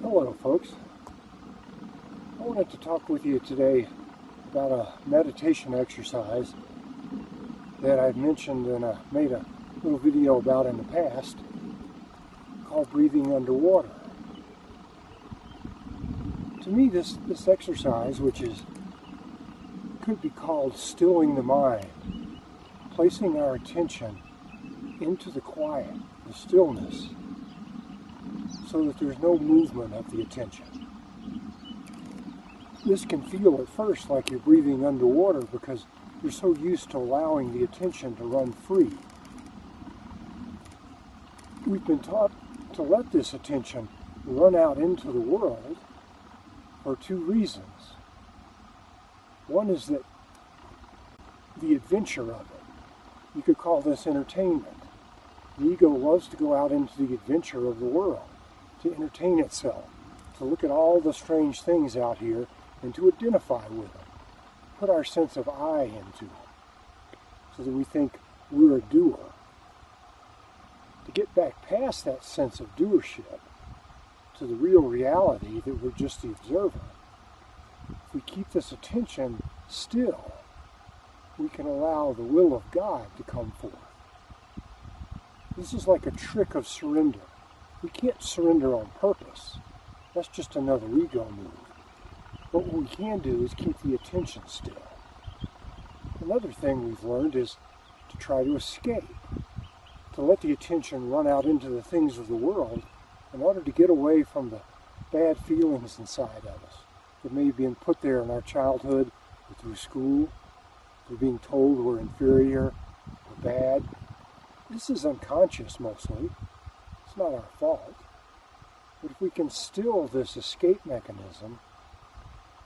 Hello folks. I wanted to talk with you today about a meditation exercise that I've mentioned and made a little video about in the past called breathing underwater. To me this exercise, which could be called stilling the mind, placing our attention into the quiet, the stillness, so that there's no movement of the attention. This can feel at first like you're breathing underwater because you're so used to allowing the attention to run free. We've been taught to let this attention run out into the world for two reasons. One is that the adventure of it. You could call this entertainment. The ego loves to go out into the adventure of the world, to entertain itself, to look at all the strange things out here and to identify with them, put our sense of I into them, so that we think we're a doer. To get back past that sense of doership to the real reality that we're just the observer, if we keep this attention still, we can allow the will of God to come forth. This is like a trick of surrender. We can't surrender on purpose. That's just another ego move. But what we can do is keep the attention still. Another thing we've learned is to try to escape, to let the attention run out into the things of the world in order to get away from the bad feelings inside of us that may have been put there in our childhood or through school. We're being told we're inferior, we're bad. This is unconscious mostly. It's not our fault. But if we can still this escape mechanism,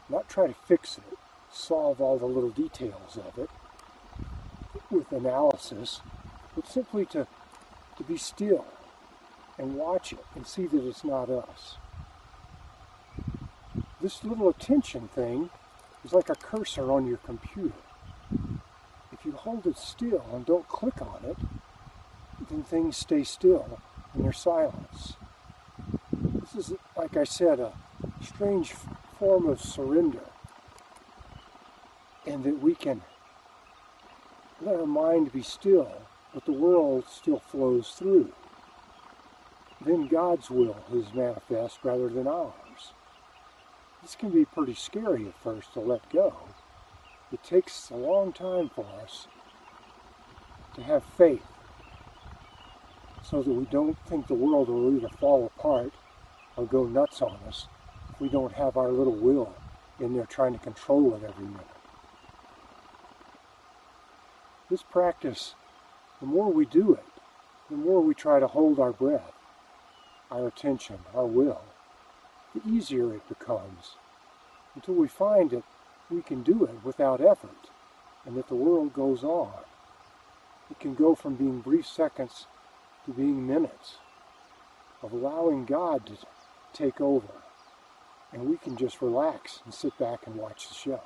not try to fix it, solve all the little details of it with analysis, but simply to be still and watch it and see that it's not us. This little attention thing is like a cursor on your computer. If you hold it still and don't click on it, then things stay still in their silence. This is, like I said, a strange form of surrender, and that we can let our mind be still, but the world still flows through. Then God's will is manifest rather than ours. This can be pretty scary at first to let go. It takes a long time for us to have faith so that we don't think the world will either fall apart or go nuts on us if we don't have our little will in there trying to control it every minute. This practice, the more we do it, the more we try to hold our breath, our attention, our will, the easier it becomes, until we find that we can do it without effort, and that the world goes on. It can go from being brief seconds to being minutes, of allowing God to take over, and we can just relax and sit back and watch the show.